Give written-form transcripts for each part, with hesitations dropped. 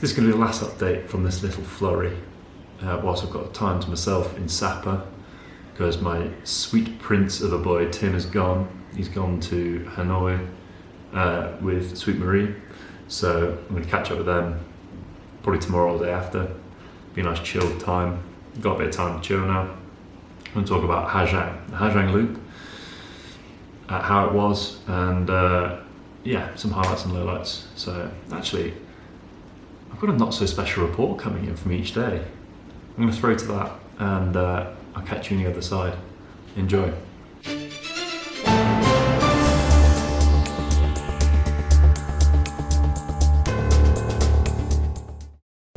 This is going to be the last update from this little flurry, whilst I've got time to myself in Sapa, because my sweet prince of a boy Tim has gone. He's gone to Hanoi with Sweet Marie, so I'm going to catch up with them probably tomorrow or the day after. Be a nice chilled time. Got a bit of time to chill now. I'm going to talk about Ha Giang Loop, how it was, and some highlights and lowlights. So actually, I've got a not so special report coming in from each day. I'm going to throw to that, and I'll catch you on the other side. Enjoy.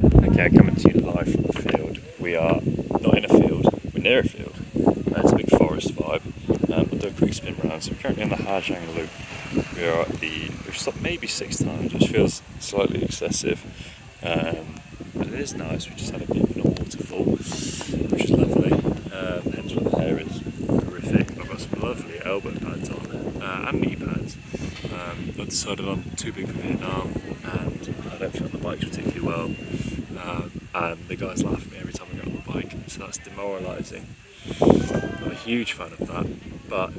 Okay, coming to you live from the field. We are not in a field, we're near a field. It's a big forest vibe. We'll do a quick spin round. So we're currently on the Ha Giang Loop. We are at we've stopped maybe 6 times, which feels slightly excessive. But it is nice. We just had a bit of a waterfall, which is lovely. Hence why the hair is horrific. I've got some lovely elbow pads on and knee pads. I decided I'm too big for Vietnam, and I don't feel the bikes particularly well. And the guys laugh at me every time I get on the bike, so that's demoralising. Not a huge fan of that, but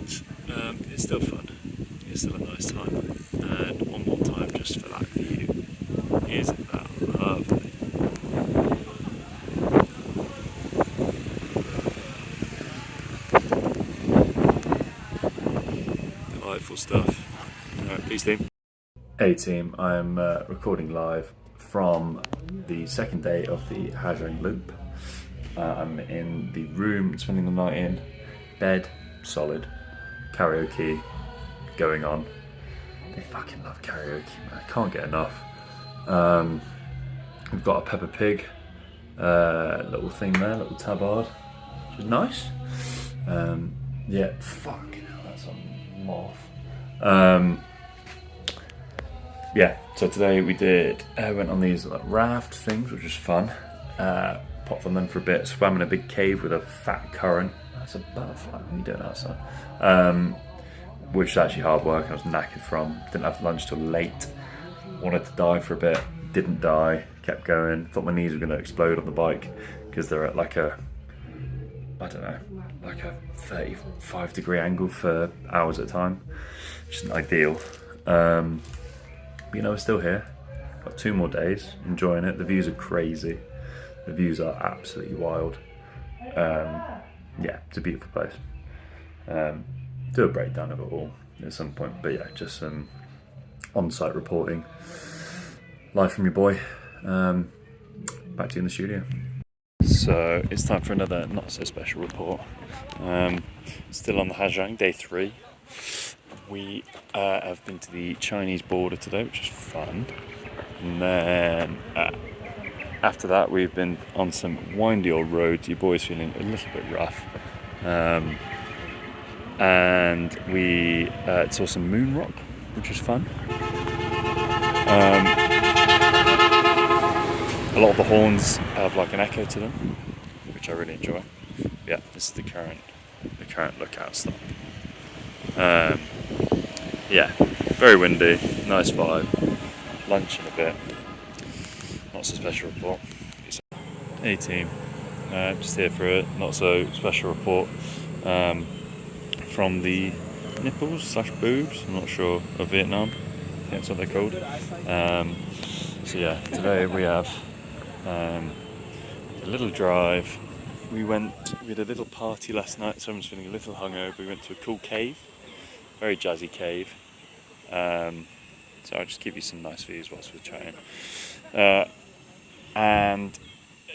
it's still fun. It's still a nice time. And one more time, just for that view. Isn't that lovely? Delightful stuff. Alright, peace team. Hey team, I'm recording live from the second day of the Ha Giang Loop. I'm in the room, spending the night in. Bed, solid. Karaoke going on. They fucking love karaoke, man. I can't get enough. We've got a Peppa Pig little thing there, little tabard, which is nice. Yeah, fucking hell, that's a moth. Yeah, so today we went on these raft things, which was fun. Popped on them for a bit, swam in a big cave with a fat current. That's a butterfly, what are you doing outside? Which is actually hard work, I was knackered from. Didn't have lunch till late. Wanted to die for a bit, didn't die, kept going. Thought my knees were going to explode on the bike, because they're at like a 35-degree angle for hours at a time, which isn't ideal. But you know, we're still here. Got 2 more days, enjoying it. The views are crazy. The views are absolutely wild. Yeah, it's a beautiful place. Do a breakdown of it all at some point, but yeah, just some on-site reporting. Live from your boy. Back to you in the studio. So it's time for another not so special report. Still on the Ha Giang, day 3. We have been to the Chinese border today, which is fun. And then after that, we've been on some windy old roads. Your boy's feeling a little bit rough. And we saw some moon rock, which was fun. A lot of the horns have like an echo to them, which I really enjoy. Yeah, this is the current lookout stop. Yeah, very windy, nice vibe. Lunch in a bit. Not so special report. Hey team, just here for a not so special report from the nipples / boobs, I'm not sure, of Vietnam. I think that's what they're called. So yeah, today we have a little drive. We had a little party last night, so everyone's feeling a little hungover. We went to a cool cave, very jazzy cave. So I'll just give you some nice views whilst we're chatting. And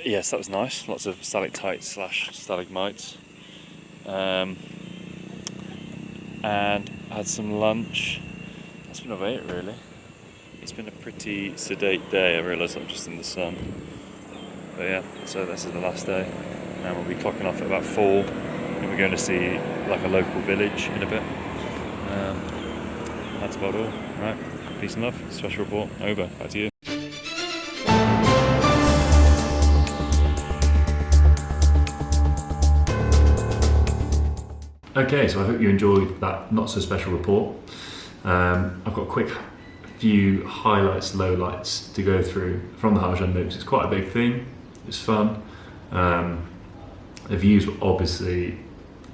yes, that was nice. Lots of stalactites / stalagmites. And had some lunch. That's been about it really. It's been a pretty sedate day. I realise I'm just in the sun. But yeah, so this is the last day. And we'll be clocking off at about 4. And we're going to see like a local village in a bit. That's about all. Right, peace and love. Special report over. Back to you. Okay, so I hope you enjoyed that not so special report. I've got a quick few highlights, lowlights to go through from the Ha Giang Loop. It's quite a big thing. It's fun. The views were obviously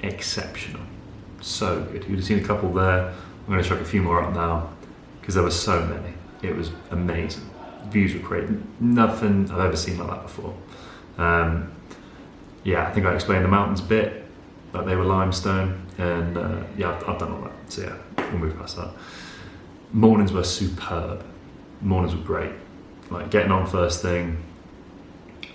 exceptional. So good. You'd have seen a couple there. I'm going to chuck a few more up now because there were so many. It was amazing. The views were great. Nothing I've ever seen like that before. Yeah, I think I explained the mountains a bit, but they were limestone, and yeah, I've done all that. So yeah, we'll move past that. Mornings were superb. Mornings were great. Like getting on first thing.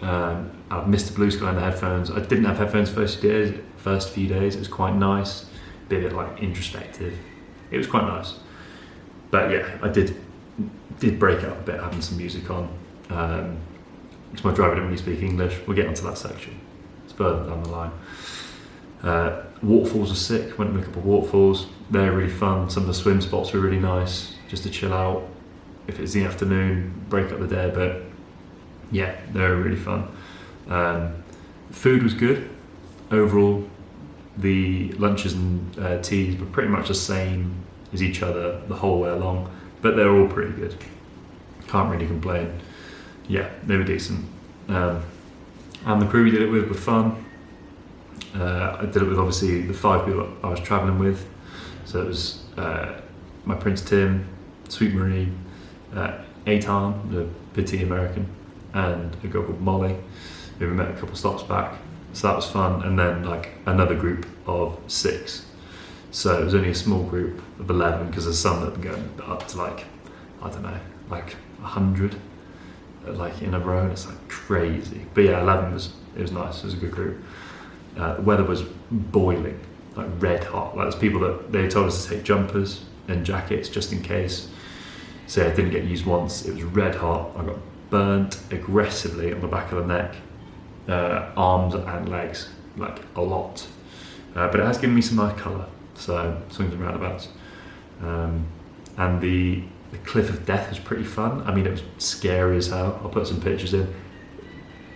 I've missed the blue sky in the headphones. I didn't have headphones first few days. It was quite nice. A bit like introspective. It was quite nice. But yeah, I did break out a bit having some music on. Because my driver didn't really speak English. We'll get onto that section. It's further down the line. Waterfalls are sick. Went to a couple of waterfalls. They're really fun. Some of the swim spots were really nice, just to chill out. If it's the afternoon, break up the day a bit. Yeah, they were really fun. Food was good. Overall, the lunches and teas were pretty much the same as each other the whole way along, but they were all pretty good. Can't really complain. Yeah, they were decent. And the crew we did it with were fun. I did it with obviously the 5 people I was travelling with. So it was my Prince Tim, Sweet Marie, Aitan, the petite American, and a girl called Molly, who we met a couple stops back. So that was fun. And then like another group of 6. So it was only a small group of 11 because there's some that have been going up to like, I don't know, like 100 like in a row, and it's like crazy. But yeah, 11 was nice. It was a good group. The weather was boiling, like red hot. Like there's people that they told us to take jumpers and jackets just in case. So I didn't get used once. It was red hot. I got burnt aggressively on the back of the neck, arms and legs, like a lot. But it has given me some nice colour. So swings and roundabouts. And the Cliff of Death was pretty fun. I mean, it was scary as hell. I'll put some pictures in.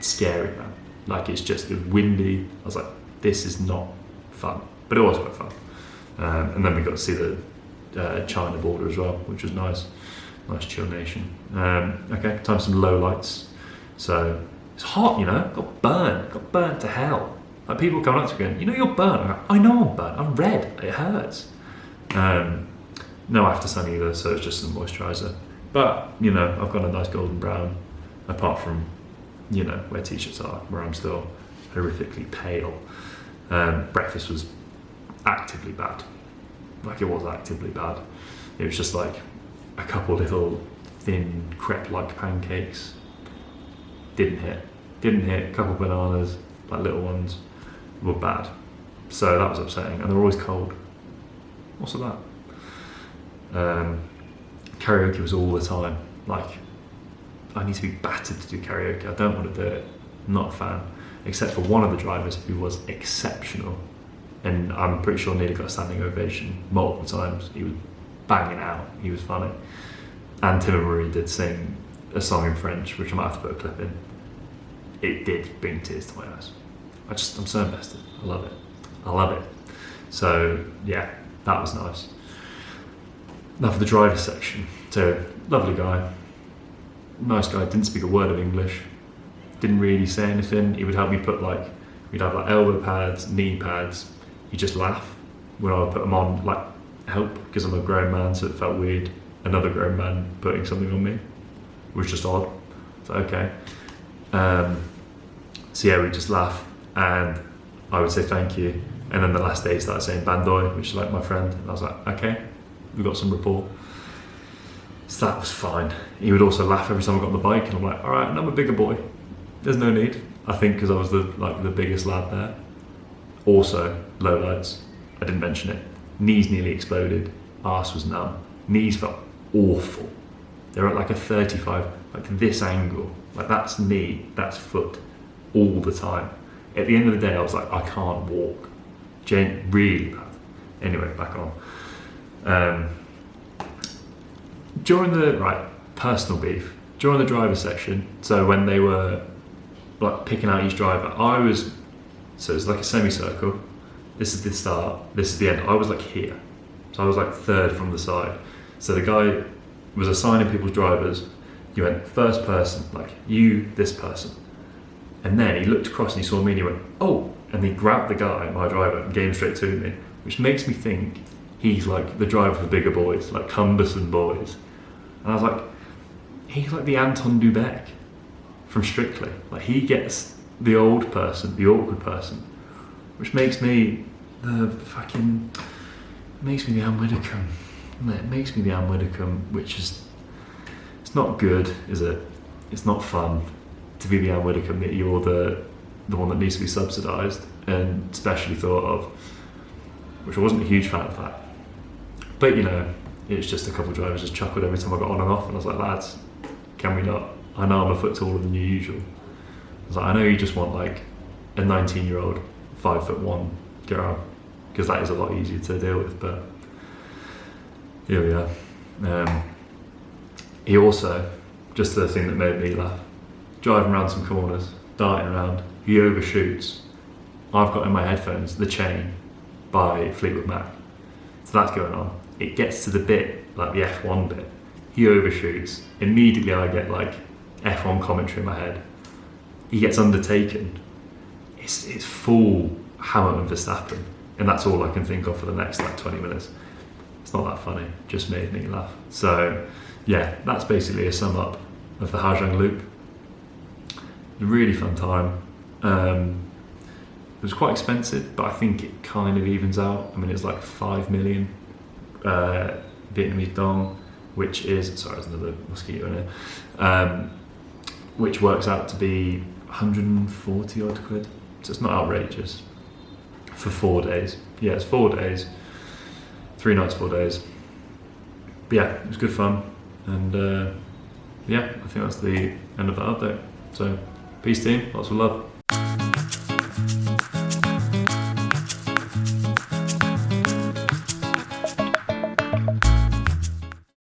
Scary, man. Like it was windy. I was like, this is not fun, but it was quite fun. And then we got to see the China border as well, which was nice. Nice chill nation. Okay, time for some low lights. So it's hot, you know. Got burnt to hell. Like people coming up to me going, you know, you're burnt. I'm like, I know I'm burnt. I'm red. It hurts. No after sun either, so it's just some moisturiser. But you know, I've got a nice golden brown. Apart from, you know, where t-shirts are, where I'm still horrifically pale. Breakfast was actively bad. Like it was actively bad. It was just like a couple little thin crepe-like pancakes. Didn't hit. A couple bananas, like little ones, were bad. So that was upsetting, and they're always cold. What's with that? Karaoke was all the time. Like, I need to be battered to do karaoke. I don't want to do it. I'm not a fan. Except for one of the drivers who was exceptional. And I'm pretty sure nearly got a standing ovation multiple times. He was banging out. He was funny. And Tim and Marie did sing a song in French, which I might have to put a clip in. It did bring tears to my eyes. I'm so invested. I love it. So yeah, that was nice. Now for the driver section. So lovely guy, nice guy, didn't speak a word of English, didn't really say anything. He would help me put we'd have like elbow pads, knee pads. He'd just laugh when I would put them on, like help, because I'm a grown man, so it felt weird. Another grown man putting something on me, it was just odd. So okay. So yeah, we'd just laugh and I would say thank you. And then the last day he started saying Bandoy, which is like my friend. And I was like, okay, we got some rapport. So that was fine. He would also laugh every time I got on the bike, and I'm like, all right, and I'm a bigger boy. There's no need. I think because I was the biggest lad there. Also, lowlights. I didn't mention it. Knees nearly exploded. Arse was numb. Knees felt awful. They're at like a 35, like this angle. Like that's knee, that's foot, all the time. At the end of the day, I was like, I can't walk. Really bad. Anyway, back on. During the personal beef, during the driver section, so when they were like picking out each driver, so it's like a semicircle. This is the start, this is the end. I was like here. So I was like third from the side. So the guy was assigning people's drivers. He went, first person, like you, this person. And then he looked across and he saw me and he went, oh, and he grabbed the guy, my driver, and gave him straight to me, which makes me think he's like the driver for bigger boys, like cumbersome boys. And I was like, he's like the Anton Dubek from Strictly. Like he gets the old person, the awkward person, which makes me the fucking, makes me the Anne Widdecombe. It makes me the Anne Widdecombe, which is, it's not good, is it? It's not fun to be the Anne Widdecombe, that you're the one that needs to be subsidised and specially thought of, which I wasn't a huge fan of that. But you know, it was just a couple of drivers just chuckled every time I got on and off, and I was like, lads, can we not? I know I'm a foot taller than usual. I was like, I know you just want like a 19-year-old 5'1" girl, because that is a lot easier to deal with, but here we are. He also, just the thing that made me laugh, driving around some corners, darting around, he overshoots. I've got in my headphones The Chain by Fleetwood Mac. So that's going on. It gets to the bit, like the F1 bit. He overshoots. Immediately I get like F1 commentary in my head. He gets undertaken. It's full Hamilton Verstappen. And that's all I can think of for the next like 20 minutes. It's not that funny, just made me laugh. So yeah, that's basically a sum up of the Ha Giang Loop. A really fun time. It was quite expensive, but I think it kind of evens out. I mean, it's like 5 million Vietnamese dong, which is, sorry, there's another mosquito in here, which works out to be 140 odd quid. So it's not outrageous for 4 days. Yeah, it's 4 days, 3 nights, 4 days. But yeah, it was good fun. And yeah, I think that's the end of that update. So peace team, lots of love.